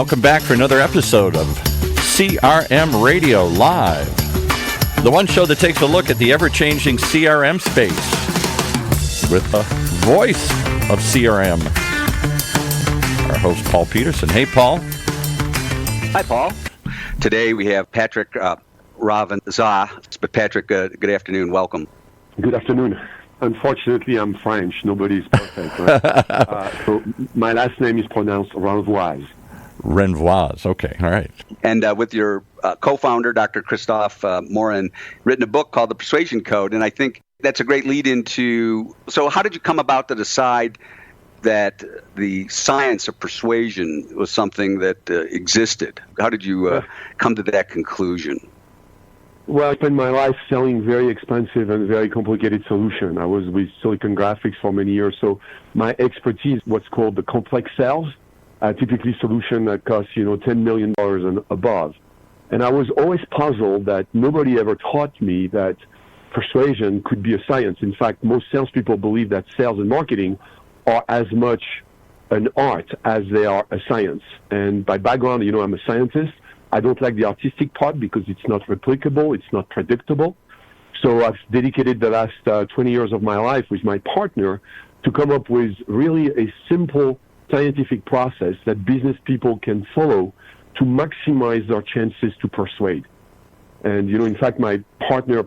Welcome back for another episode of CRM Radio Live, the one show that takes a look at the ever-changing CRM space with the voice of CRM, our host, Paul Petersen. Hey, Paul. Hi, Paul. Today we have Patrick Renvoise. But Patrick, good afternoon. Welcome. Good afternoon. Unfortunately, I'm French. Nobody's perfect. Right? So my last name is pronounced Renvoise. Renvoise. Okay. All right. And with your co-founder, Dr. Christophe Morin, written a book called The Persuasion Code. And I think that's a great lead into, so how did you come about to decide that the science of persuasion was something that existed? How did you come to that conclusion? Well, I spent my life selling very expensive and very complicated solutions. I was with Silicon Graphics for many years, so my expertise is what's called the complex sales, typically solution that costs, $10 million and above. And I was always puzzled that nobody ever taught me that persuasion could be a science. In fact, most salespeople believe that sales and marketing are as much an art as they are a science. And by background, I'm a scientist. I don't like the artistic part because it's not replicable, it's not predictable. So I've dedicated the last 20 years of my life with my partner to come up with really a simple scientific process that business people can follow to maximize their chances to persuade. And, in fact, my partner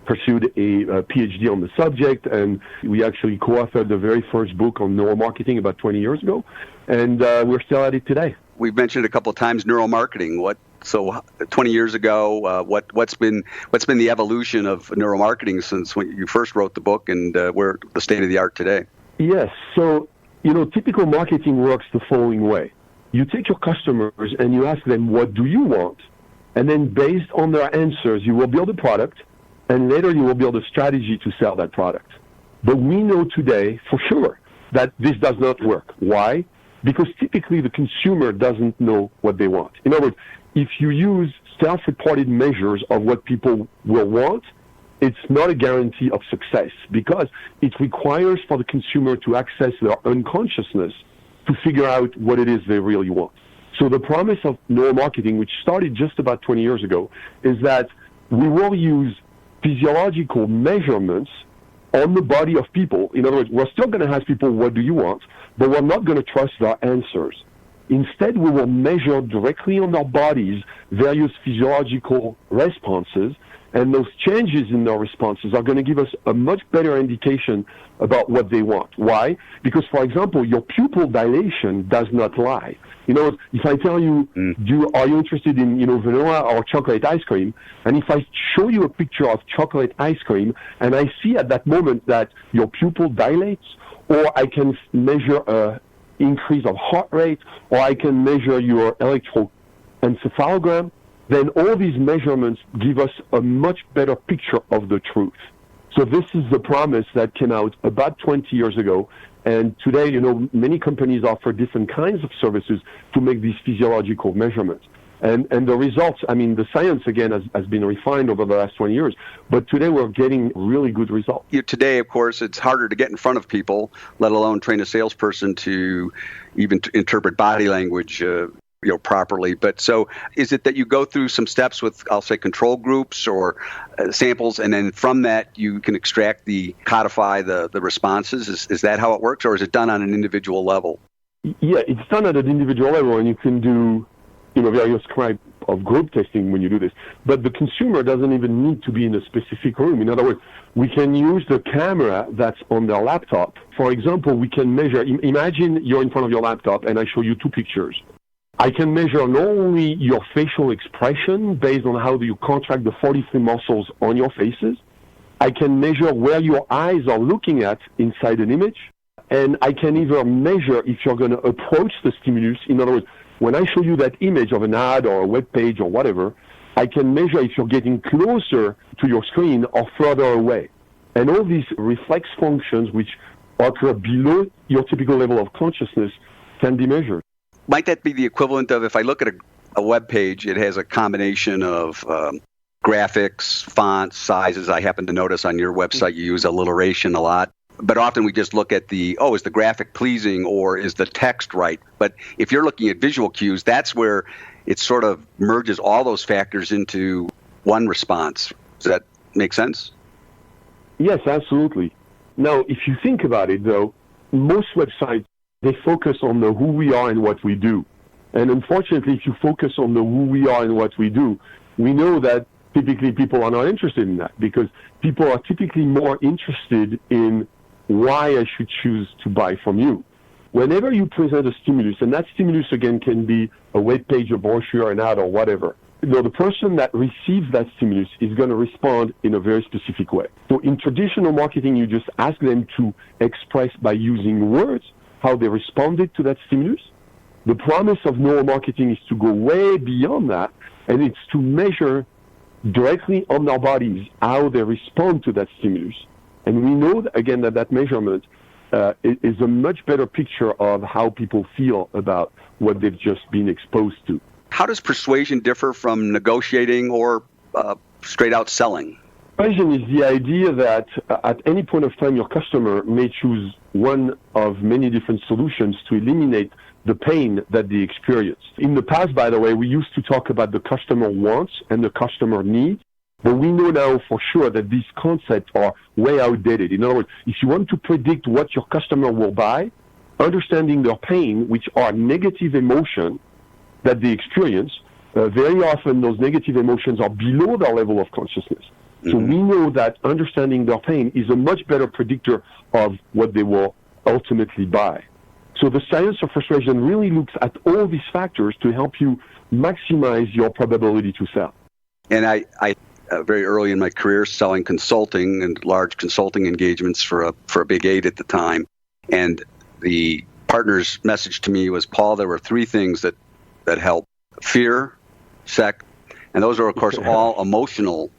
pursued a PhD on the subject, and we actually co-authored the very first book on neuromarketing about 20 years ago, and we're still at it today. We've mentioned a couple of times neuromarketing. So 20 years ago, what's been the evolution of neuromarketing since when you first wrote the book, and where the state of the art today? Yes. So, typical marketing works the following way. You take your customers and you ask them, what do you want? And then based on their answers, you will build a product, and later you will build a strategy to sell that product. But we know today for sure that this does not work. Why? Because typically the consumer doesn't know what they want. In other words, if you use self-reported measures of what people will want, it's not a guarantee of success because it requires for the consumer to access their unconsciousness to figure out what it is they really want. So the promise of neuromarketing, which started just about 20 years ago, is that we will use physiological measurements on the body of people. In other words, we're still going to ask people, what do you want? But we're not going to trust their answers. Instead, we will measure directly on their bodies various physiological responses, and those changes in their responses are going to give us a much better indication about what they want. Why? Because, for example, your pupil dilation does not lie. If I tell you, are you interested in, vanilla or chocolate ice cream? And if I show you a picture of chocolate ice cream, and I see at that moment that your pupil dilates, or I can measure a increase of heart rate, or I can measure your electroencephalogram, then all these measurements give us a much better picture of the truth. So this is the promise that came out about 20 years ago. And today, many companies offer different kinds of services to make these physiological measurements. And the results, the science, again, has been refined over the last 20 years. But today we're getting really good results. Today, of course, it's harder to get in front of people, let alone train a salesperson to even interpret body language properly. But so is it that you go through some steps with, I'll say, control groups or samples, and then from that you can codify the responses? Is that how it works, or is it done on an individual level? Yeah, it's done at an individual level, and you can do various kinds of group testing when you do this. But the consumer doesn't even need to be in a specific room. In other words, we can use the camera that's on their laptop. For example, we can measure, imagine you're in front of your laptop and I show you two pictures. I can measure not only your facial expression based on how do you contract the 43 muscles on your faces, I can measure where your eyes are looking at inside an image, and I can even measure if you're going to approach the stimulus. In other words, when I show you that image of an ad or a web page or whatever, I can measure if you're getting closer to your screen or further away. And all these reflex functions, which occur below your typical level of consciousness, can be measured. Might that be the equivalent of, if I look at a web page, it has a combination of graphics, fonts, sizes. I happen to notice on your website you use alliteration a lot. But often we just look at is the graphic pleasing or is the text right? But if you're looking at visual cues, that's where it sort of merges all those factors into one response. Does that make sense? Yes, absolutely. Now, if you think about it, though, most websites, they focus on the who we are and what we do. And unfortunately, if you focus on the who we are and what we do, we know that typically people are not interested in that, because people are typically more interested in why I should choose to buy from you. Whenever you present a stimulus, and that stimulus, again, can be a web page, a brochure, an ad, or whatever, the person that receives that stimulus is going to respond in a very specific way. So in traditional marketing, you just ask them to express by using words how they responded to that stimulus. The promise of neuromarketing is to go way beyond that, and it's to measure directly on their bodies how they respond to that stimulus. And we know, again, that measurement is a much better picture of how people feel about what they've just been exposed to. How does persuasion differ from negotiating or straight-out selling? Persuasion is the idea that at any point of time, your customer may choose one of many different solutions to eliminate the pain that they experience. In the past, by the way, we used to talk about the customer wants and the customer needs, but we know now for sure that these concepts are way outdated. In other words, if you want to predict what your customer will buy, understanding their pain, which are negative emotions that they experience, very often those negative emotions are below their level of consciousness. So we know that understanding their pain is a much better predictor of what they will ultimately buy. So the science of persuasion really looks at all these factors to help you maximize your probability to sell. And I very early in my career, selling consulting and large consulting engagements for a big 8 at the time. And the partner's message to me was, Paul, there were 3 things that help: fear, sex, and those are, of course, all emotional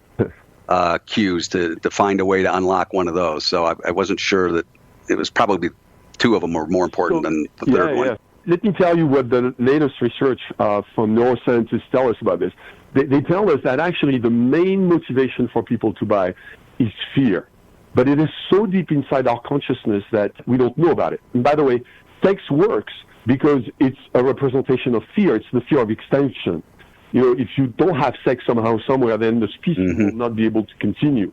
cues to find a way to unlock one of those. So I wasn't sure that it was probably 2 of them were more important than the third one. Let me tell you what the latest research from neuroscientists tell us about this. They tell us that actually the main motivation for people to buy is fear. But it is so deep inside our consciousness that we don't know about it. And by the way, sex works because it's a representation of fear. It's the fear of extinction. If you don't have sex somehow, somewhere, then the species will not be able to continue.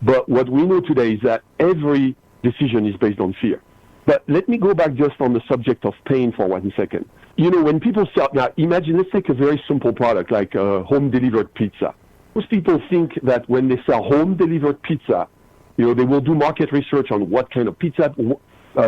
But what we know today is that every decision is based on fear. But let me go back just on the subject of pain for 1 second. When people sell, now imagine, let's take a very simple product like home-delivered pizza. Most people think that when they sell home-delivered pizza, they will do market research on what kind of pizza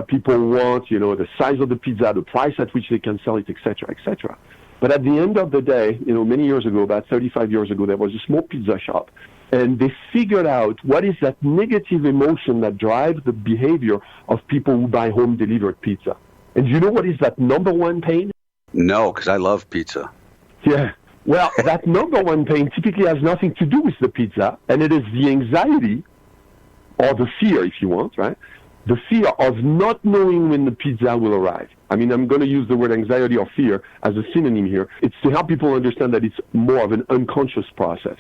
people want, the size of the pizza, the price at which they can sell it, etc., etc. But at the end of the day, many years ago, about 35 years ago, there was a small pizza shop, and they figured out what is that negative emotion that drives the behavior of people who buy home-delivered pizza. And do you know what is that number one pain? No, because I love pizza. Yeah. Well, that number one pain typically has nothing to do with the pizza, and it is the anxiety, or the fear, if you want, right? The fear of not knowing when the pizza will arrive. I mean, I'm going to use the word anxiety or fear as a synonym here. It's to help people understand that it's more of an unconscious process.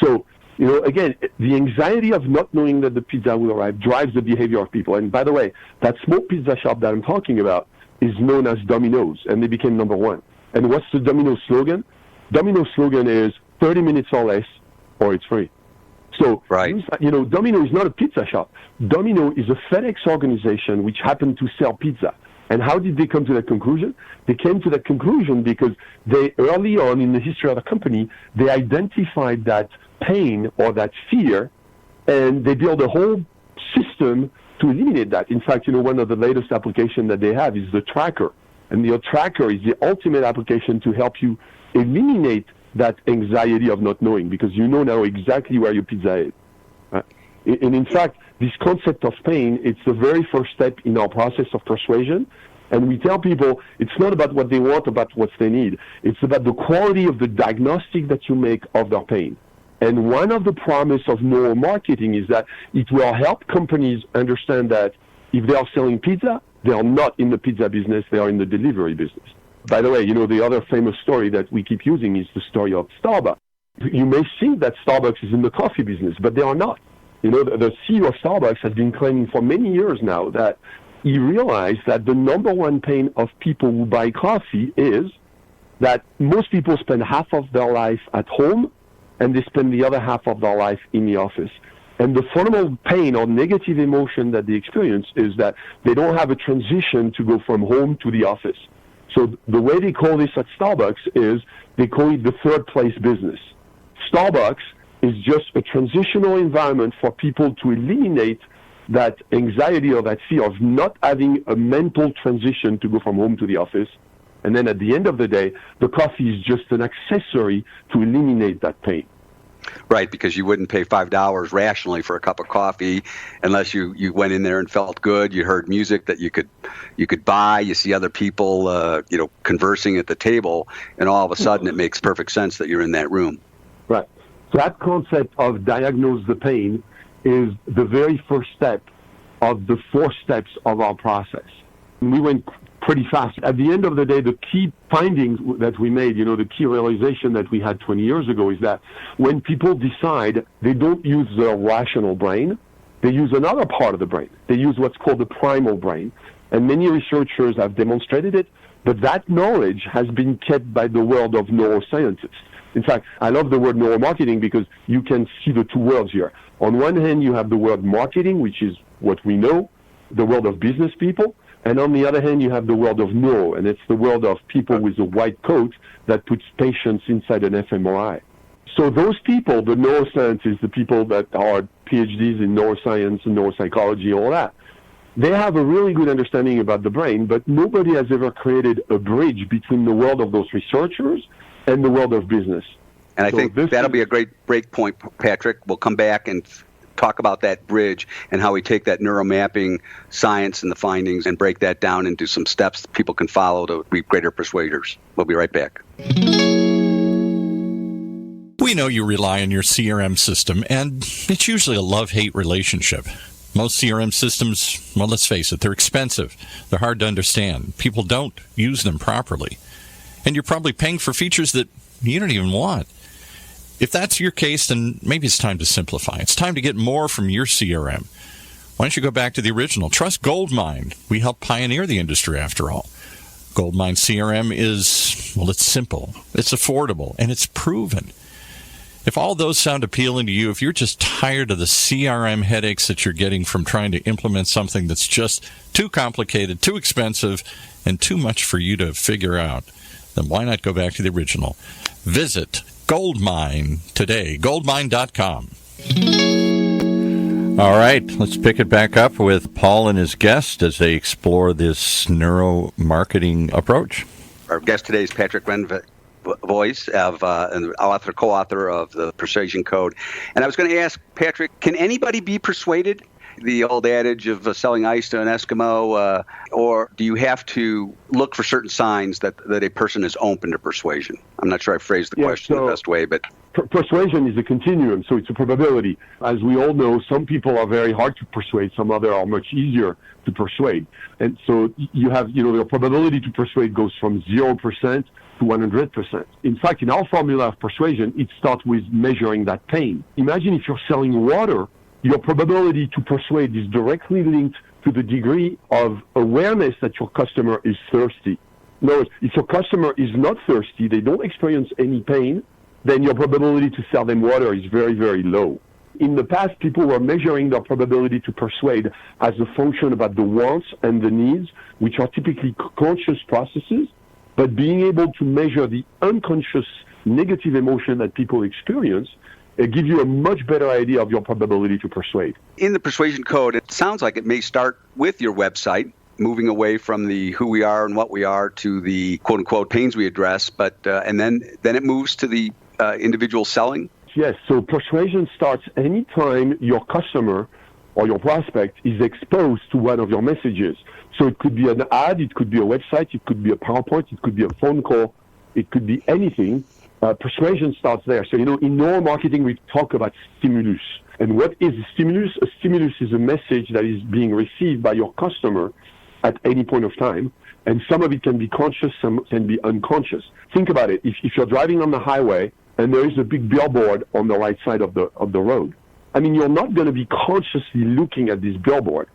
So, again, the anxiety of not knowing that the pizza will arrive drives the behavior of people. And by the way, that small pizza shop that I'm talking about is known as Domino's, and they became number one. And what's the Domino's slogan? Domino's slogan is 30 minutes or less, or it's free. So, right. Domino is not a pizza shop. Domino is a FedEx organization which happened to sell pizza. And how did they come to that conclusion? They came to that conclusion because they, early on in the history of the company, they identified that pain or that fear, and they built a whole system to eliminate that. In fact, one of the latest applications that they have is the tracker. And the tracker is the ultimate application to help you eliminate that anxiety of not knowing, because you know now exactly where your pizza is. And in fact, this concept of pain, it's the very first step in our process of persuasion. And we tell people it's not about what they want, about what they need. It's about the quality of the diagnostic that you make of their pain. And one of the promise of neuromarketing is that it will help companies understand that if they are selling pizza, they are not in the pizza business, they are in the delivery business. By the way, the other famous story that we keep using is the story of Starbucks. You may think that Starbucks is in the coffee business, but they are not. You know, the CEO of Starbucks has been claiming for many years now that he realized that the number one pain of people who buy coffee is that most people spend half of their life at home and they spend the other half of their life in the office. And the fundamental pain or negative emotion that they experience is that they don't have a transition to go from home to the office. So the way they call this at Starbucks is they call it the third place business. Starbucks is just a transitional environment for people to eliminate that anxiety or that fear of not having a mental transition to go from home to the office. And then at the end of the day, the coffee is just an accessory to eliminate that pain. Right, because you wouldn't pay $5 rationally for a cup of coffee unless you went in there and felt good. You heard music that you could buy. You see other people, conversing at the table, and all of a sudden it makes perfect sense that you're in that room. Right. So that concept of diagnose the pain is the very first step of the 4 steps of our process. And we went pretty fast. At the end of the day, the key findings that we made, the key realization that we had 20 years ago is that when people decide, they don't use their rational brain, they use another part of the brain. They use what's called the primal brain. And many researchers have demonstrated it, but that knowledge has been kept by the world of neuroscientists. In fact, I love the word neuromarketing because you can see the 2 worlds here. On one hand, you have the word marketing, which is what we know, the world of business people. And on the other hand, you have the world of neuro, and it's the world of people with a white coat that puts patients inside an fMRI. So those people, the neuroscientists, the people that are PhDs in neuroscience and neuropsychology, all that, they have a really good understanding about the brain, but nobody has ever created a bridge between the world of those researchers and the world of business. And I think that'll be a great break point, Patrick. We'll come back and talk about that bridge and how we take that neuromapping science and the findings and break that down into some steps that people can follow to be greater persuaders. We'll be right back. We know you rely on your CRM system, and it's usually a love-hate relationship. Most CRM systems, well, let's face it, they're expensive. They're hard to understand. People don't use them properly. And you're probably paying for features that you don't even want. If that's your case, then maybe it's time to simplify. It's time to get more from your CRM. Why don't you go back to the original? Trust Goldmine. We helped pioneer the industry, after all. Goldmine CRM is, well, it's simple, it's affordable, and it's proven. If all those sound appealing to you, if you're just tired of the CRM headaches that you're getting from trying to implement something that's just too complicated, too expensive, and too much for you to figure out, then why not go back to the original? Visit Goldmine today, goldmine.com. All right, let's pick it back up with Paul and his guest as they explore this neuromarketing approach. Our guest today is Patrick Renvoise, an co-author of the Persuasion Code. And I was going to ask, Patrick, can anybody be persuaded? The old adage of selling ice to an Eskimo, or do you have to look for certain signs that a person is open to persuasion? I'm not sure I phrased the question the best way, but persuasion is a continuum, so it's a probability. As we all know, some people are very hard to persuade, some other are much easier to persuade. And so you have, the probability to persuade goes from 0% to 100%. In fact, in our formula of persuasion, it starts with measuring that pain. Imagine if you're selling water, your probability to persuade is directly linked to the degree of awareness that your customer is thirsty. In other words, if your customer is not thirsty, they don't experience any pain, then your probability to sell them water is very, very low. In the past, people were measuring their probability to persuade as a function about the wants and the needs, which are typically conscious processes, but being able to measure the unconscious negative emotion that people experience give you a much better idea of your probability to persuade. In the Persuasion Code, it sounds like it may start with your website, moving away from the who we are and what we are to the quote-unquote pains we address, but and then it moves to the individual selling? Yes, so persuasion starts anytime your customer or your prospect is exposed to one of your messages. So it could be an ad, it could be a website, it could be a PowerPoint, it could be a phone call, it could be anything. Persuasion starts there. So, in neuromarketing, we talk about stimulus. And what is a stimulus? A stimulus is a message that is being received by your customer at any point of time. And some of it can be conscious, some can be unconscious. Think about it. If you're driving on the highway and there is a big billboard on the right side of the road, I mean, you're not going to be consciously looking at this billboard.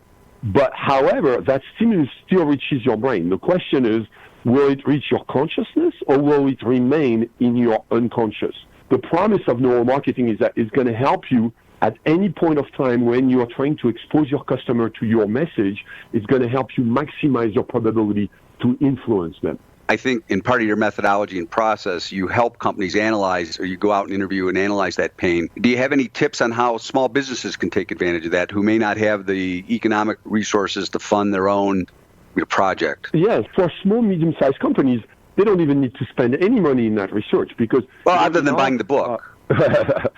But however, that stimulus still reaches your brain. The question is, will it reach your consciousness or will it remain in your unconscious? The promise of neuromarketing is that it's going to help you at any point of time when you are trying to expose your customer to your message. It's going to help you maximize your probability to influence them. I think in part of your methodology and process, you help companies analyze, or you go out and interview and analyze that pain. Do you have any tips on how small businesses can take advantage of that, who may not have the economic resources to fund their own project? Yes, for small, medium-sized companies, they don't even need to spend any money in that research because... Well, other than buying the book. But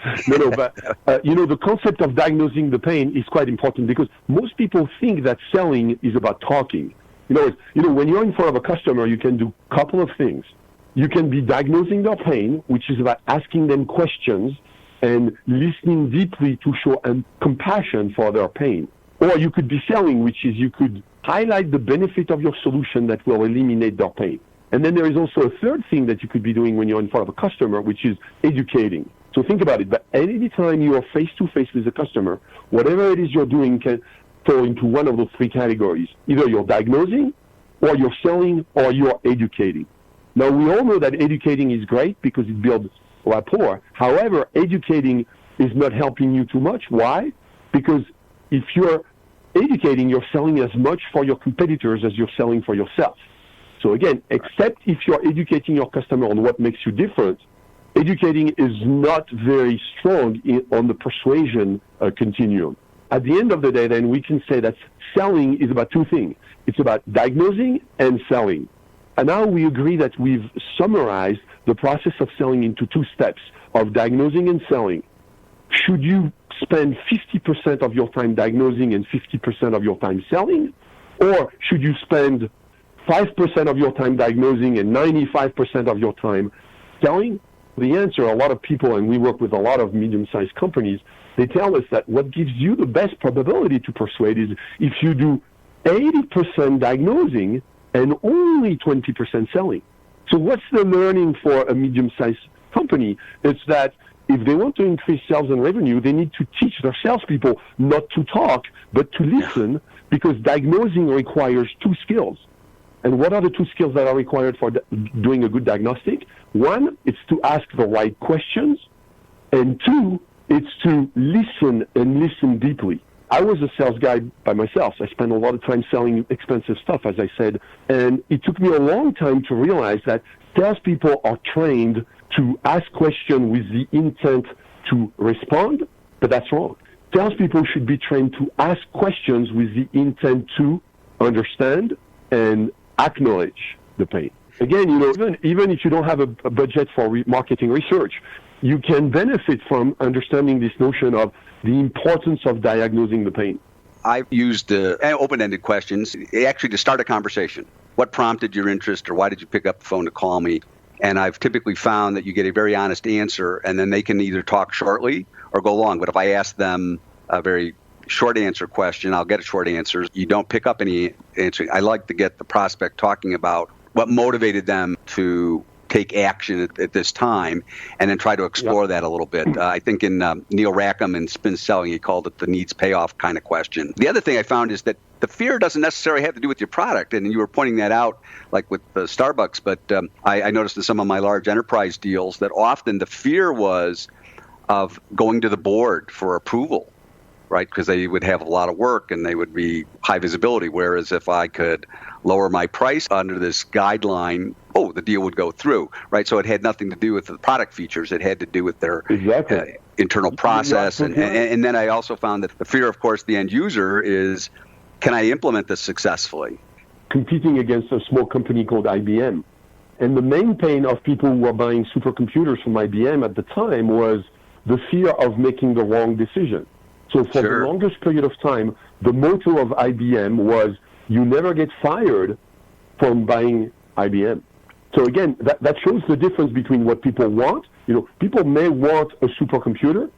the concept of diagnosing the pain is quite important because most people think that selling is about talking. When you're in front of a customer, you can do a couple of things. You can be diagnosing their pain, which is about asking them questions and listening deeply to show compassion for their pain. Or you could be selling, which is you could highlight the benefit of your solution that will eliminate their pain. And then there is also a third thing that you could be doing when you're in front of a customer, which is educating. So think about it. But any time you are face-to-face with a customer, whatever it is you're doing can fall into one of those three categories. Either you're diagnosing, or you're selling, or you're educating. Now, we all know that educating is great because it builds rapport. However, educating is not helping you too much. Why? Because if you're educating, you're selling as much for your competitors as you're selling for yourself. So again, except if you're educating your customer on what makes you different, educating is not very strong on the persuasion continuum. At the end of the day, then, we can say that selling is about two things. It's about diagnosing and selling. And now we agree that we've summarized the process of selling into two steps of diagnosing and selling. Should you spend 50% of your time diagnosing and 50% of your time selling? Or should you spend 5% of your time diagnosing and 95% of your time selling? The answer, a lot of people, and we work with a lot of medium-sized companies, they tell us that what gives you the best probability to persuade is if you do 80% diagnosing and only 20% selling. So what's the learning for a medium-sized company? It's that if they want to increase sales and revenue, they need to teach their salespeople not to talk, but to listen, because diagnosing requires two skills. And what are the two skills that are required for doing a good diagnostic? One, it's to ask the right questions. And two, it's to listen and listen deeply. I was a sales guy by myself. I spent a lot of time selling expensive stuff, as I said. And it took me a long time to realize that salespeople are trained to ask questions with the intent to respond, but that's wrong. Salespeople should be trained to ask questions with the intent to understand and acknowledge the pain. Again, even if you don't have a budget for marketing research, you can benefit from understanding this notion of the importance of diagnosing the pain. I've used open-ended questions, actually to start a conversation. What prompted your interest, or why did you pick up the phone to call me? And I've typically found that you get a very honest answer, and then they can either talk shortly or go long. But if I ask them a very short answer question, I'll get a short answer. You don't pick up any answer. I like to get the prospect talking about what motivated them to take action at this time, and then try to explore that a little bit. I think in Neil Rackham in Spin Selling, he called it the needs payoff kind of question. The other thing I found is that the fear doesn't necessarily have to do with your product, and you were pointing that out, like with Starbucks, but I noticed in some of my large enterprise deals that often the fear was of going to the board for approval, right? Because they would have a lot of work and they would be high visibility, whereas if I could lower my price under this guideline, the deal would go through, right? So it had nothing to do with the product features. It had to do with their internal process. And then I also found that the fear, of course, the end user is, can I implement this successfully? Competing against a small company called IBM. And the main pain of people who were buying supercomputers from IBM at the time was the fear of making the wrong decision. So for the longest period of time, the motto of IBM was, you never get fired from buying IBM. So again, that shows the difference between what people want. People may want a supercomputer,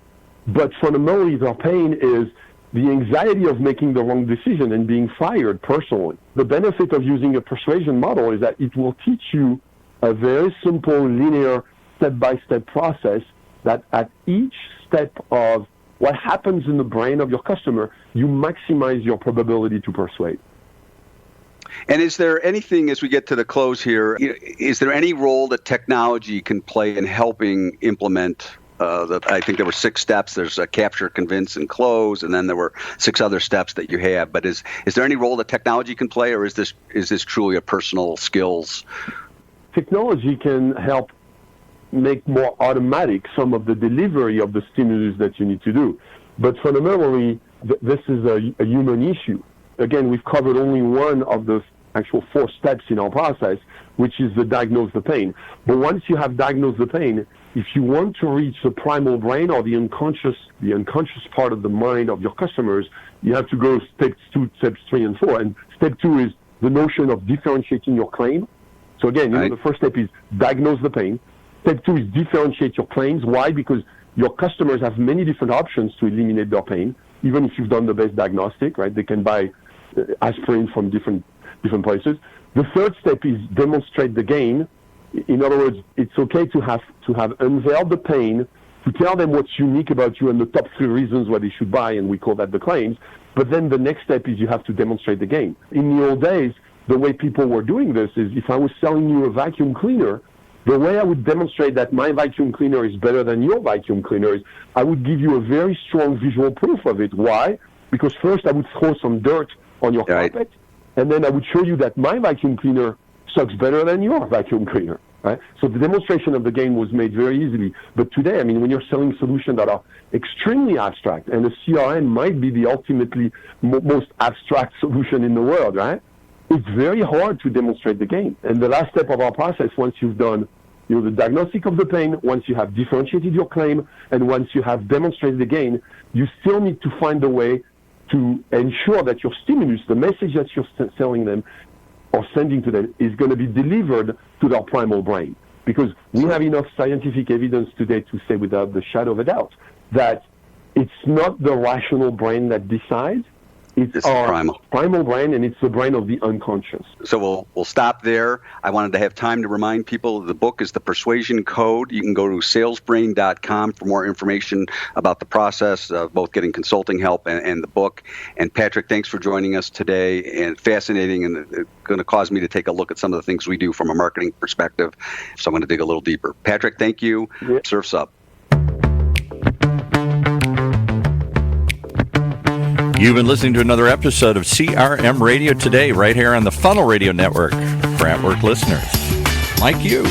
but fundamentally their pain is the anxiety of making the wrong decision and being fired personally. The benefit of using a persuasion model is that it will teach you a very simple, linear, step-by-step process that at each step of what happens in the brain of your customer, you maximize your probability to persuade. And is there anything, as we get to the close here, is there any role that technology can play in helping implement I think there were 6 steps. There's capture, convince, and close, and then there were 6 other steps that you have. But is there any role that technology can play, or is this truly a personal skills? Technology can help make more automatic some of the delivery of the stimulus that you need to do. But fundamentally, this is a human issue. Again, we've covered only one of the actual 4 steps in our process, which is the diagnose the pain. But once you have diagnosed the pain, if you want to reach the primal brain or the unconscious part of the mind of your customers, you have to go steps 2, steps 3, and 4. And step 2 is the notion of differentiating your claim. So again, the first step is diagnose the pain. Step 2 is differentiate your claims. Why? Because your customers have many different options to eliminate their pain. Even if you've done the best diagnostic, right? They can buy aspirin from different places. The third step is demonstrate the gain. In other words, it's okay to have unveiled the pain, to tell them what's unique about you and the top 3 reasons why they should buy, and we call that the claims. But then the next step is you have to demonstrate the gain. In the old days, the way people were doing this is if I was selling you a vacuum cleaner, the way I would demonstrate that my vacuum cleaner is better than your vacuum cleaner is I would give you a very strong visual proof of it. Why? Because first I would throw some dirt on your carpet, and then I would show you that my vacuum cleaner sucks better than your vacuum cleaner, right? So the demonstration of the gain was made very easily. But today, I mean, when you're selling solutions that are extremely abstract, and a CRM might be the ultimately most abstract solution in the world, right? It's very hard to demonstrate the gain. And the last step of our process, once you've done the diagnostic of the pain, once you have differentiated your claim, and once you have demonstrated the gain, you still need to find a way to ensure that your stimulus, the message that you're selling them or sending to them, is going to be delivered to their primal brain. Because we have enough scientific evidence today to say without the shadow of a doubt that it's not the rational brain that decides, it's our primal brain, and it's the brain of the unconscious. So we'll stop there. I wanted to have time to remind people the book is the Persuasion Code. You can go to SalesBrain.com for more information about the process of both getting consulting help and the book. And Patrick, thanks for joining us today. And fascinating, and it's going to cause me to take a look at some of the things we do from a marketing perspective. So I'm going to dig a little deeper. Patrick, thank you. Yeah. Surf's up. You've been listening to another episode of CRM Radio Today, right here on the Funnel Radio Network for at-work listeners like you.